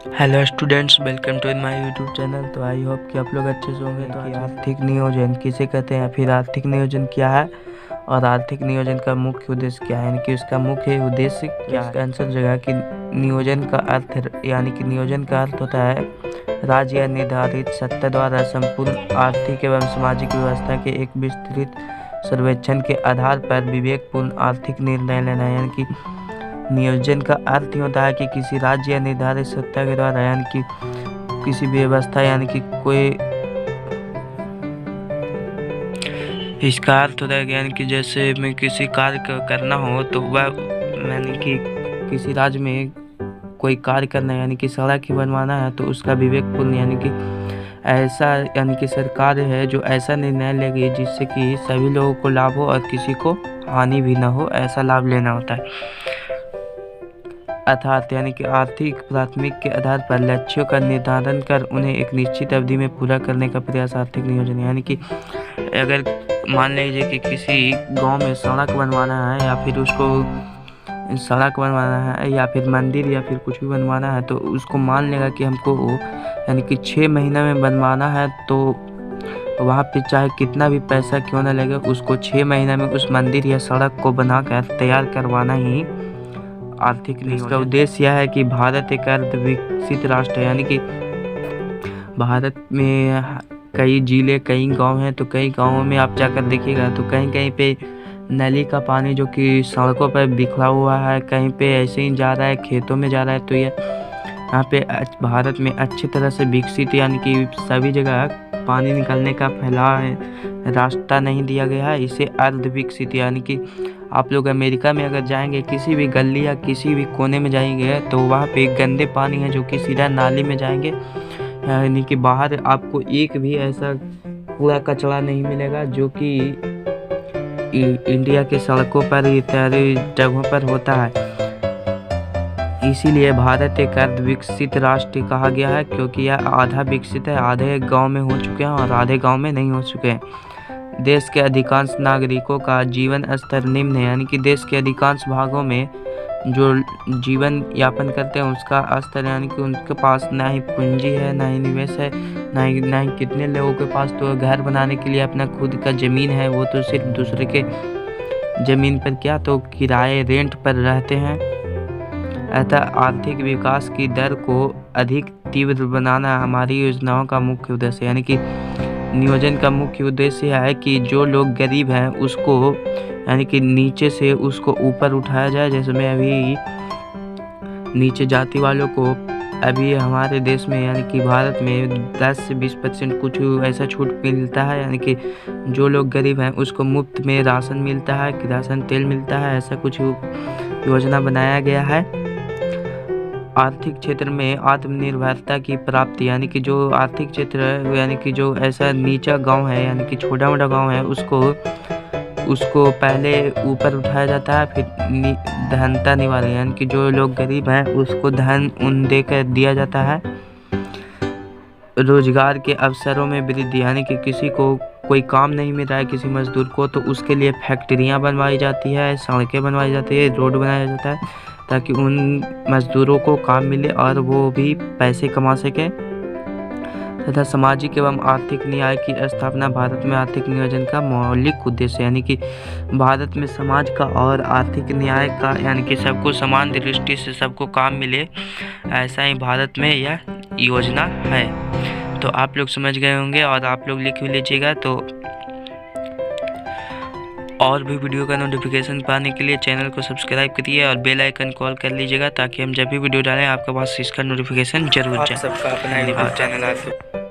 Hello students, welcome to my YouTube channel. तो I hope कि आप लोग अच्छे से होंगे। तो आज आर्थिक नियोजन किसे कहते हैं, फिर आर्थिक नियोजन क्या है और आर्थिक नियोजन का मुख्य उद्देश्य क्या है, यानी कि उसका मुख्य उद्देश्य क्या है। इसका आंसर जगह कि नियोजन का अर्थ यानी कि नियोजन का अर्थ होता है राज्य या निर्धारित सत्ता द्वारा संपूर्ण आर्थिक एवं सामाजिक व्यवस्था के एक विस्तृत सर्वेक्षण के आधार पर विवेकपूर्ण आर्थिक निर्णय लेना। यानी कि नियोजन का अर्थ होता है कि किसी राज्य या निर्धारित सत्ता के द्वारा यानी कि किसी व्यवस्था यानी कि कोई इसका अर्थ होता है यानी कि जैसे में किसी कार्य करना हो तो वह यानी कि किसी राज्य में कोई कार्य करना है यानी कि सड़क ही बनवाना है तो उसका विवेकपूर्ण यानी कि ऐसा यानी कि सरकार है जो ऐसा निर्णय लेगी जिससे कि सभी लोगों को लाभ हो और किसी को हानि भी ना हो, ऐसा लाभ लेना होता है। अर्थात यानी कि आर्थिक प्राथमिक के आधार पर लक्ष्यों का निर्धारण कर उन्हें एक निश्चित अवधि में पूरा करने का प्रयास आर्थिक नियोजन। यानी कि अगर मान लीजिए कि किसी गांव में सड़क बनवाना है या फिर उसको सड़क बनवाना है या फिर मंदिर या फिर कुछ भी बनवाना है तो उसको मान लेगा कि हमको यानी कि 6 महीना में बनवाना है, तो वहाँ पे चाहे कितना भी पैसा क्यों ना लगे उसको 6 महीना में उस मंदिर या सड़क को बनाकर तैयार करवाना ही आर्थिक नियोजन। इसका उद्देश्य यह है कि भारत एक अर्ध विकसित राष्ट्र है, यानी कि भारत में कई जिले कई गांव हैं, तो कई गांवों में आप जाकर देखिएगा तो कहीं कहीं पे नली का पानी जो कि सड़कों पर बिखरा हुआ है, कहीं पे ऐसे ही जा रहा है, खेतों में जा रहा है। तो ये यहाँ पे भारत में अच्छी तरह से विकसित यानी कि सभी जगह पानी निकलने का फैलाव रास्ता नहीं दिया गया है, इसे अर्ध विकसित। यानी कि आप लोग अमेरिका में अगर जाएंगे किसी भी गली या किसी भी कोने में जाएंगे तो वहाँ पे गंदे पानी है जो कि सीधा नाली में जाएंगे, यानी कि बाहर आपको एक भी ऐसा कूड़ा कचरा नहीं मिलेगा जो कि इंडिया के सड़कों पर इत्यादि जगहों पर होता है। इसीलिए भारत एक अर्ध विकसित राष्ट्र कहा गया है, क्योंकि यह आधा विकसित है, आधे गांव में हो चुके हैं और आधे गांव में नहीं हो चुके हैं। देश के अधिकांश नागरिकों का जीवन स्तर निम्न है, यानी कि देश के अधिकांश भागों में जो जीवन यापन करते हैं उसका स्तर यानी कि उनके पास ना ही पूंजी है, ना ही निवेश है, ना ही कितने लोगों के पास तो घर बनाने के लिए अपना खुद का ज़मीन है, वो तो सिर्फ दूसरे के ज़मीन पर क्या तो किराए रेंट पर रहते हैं। अतः आर्थिक विकास की दर को अधिक तीव्र बनाना हमारी योजनाओं का मुख्य उद्देश्य। यानी कि नियोजन का मुख्य उद्देश्य है कि जो लोग गरीब हैं उसको यानी कि नीचे से उसको ऊपर उठाया जाए। जैसे मैं अभी नीचे जाति वालों को अभी हमारे देश में यानी कि भारत में 10 से 20% कुछ ऐसा छूट मिलता है, यानी कि जो लोग गरीब हैं उसको मुफ्त में राशन मिलता है, कि राशन तेल मिलता है, ऐसा कुछ योजना बनाया गया है। आर्थिक क्षेत्र में आत्मनिर्भरता की प्राप्ति, यानी कि जो आर्थिक क्षेत्र यानी कि जो ऐसा नीचा गांव है यानी कि छोटा मोटा गांव है उसको पहले ऊपर उठाया जाता है, फिर धनता निवारण यानी कि जो लोग गरीब हैं उसको धन देकर दिया जाता है। रोजगार के अवसरों में वृद्धि, यानी कि किसी को कोई काम नहीं मिल रहा है किसी मजदूर को तो उसके लिए फैक्ट्रियां बनवाई जाती है, सड़कें बनवाई जाती है, रोड बनाया जाता है ताकि उन मजदूरों को काम मिले और वो भी पैसे कमा सकें। तथा सामाजिक एवं आर्थिक न्याय की स्थापना भारत में आर्थिक नियोजन का मौलिक उद्देश्य, यानी कि भारत में समाज का और आर्थिक न्याय का यानी कि सबको समान दृष्टि से सबको काम मिले, ऐसा ही भारत में यह योजना है। तो आप लोग समझ गए होंगे और आप लोग लिख भी लीजिएगा। तो और भी वीडियो का नोटिफिकेशन पाने के लिए चैनल को सब्सक्राइब करिए और बेल आइकन कॉल कर लीजिएगा ताकि हम जब भी वीडियो डालें आपके पास इसका नोटिफिकेशन जरूर जाए। सबका अपना यूट्यूब चैनल है।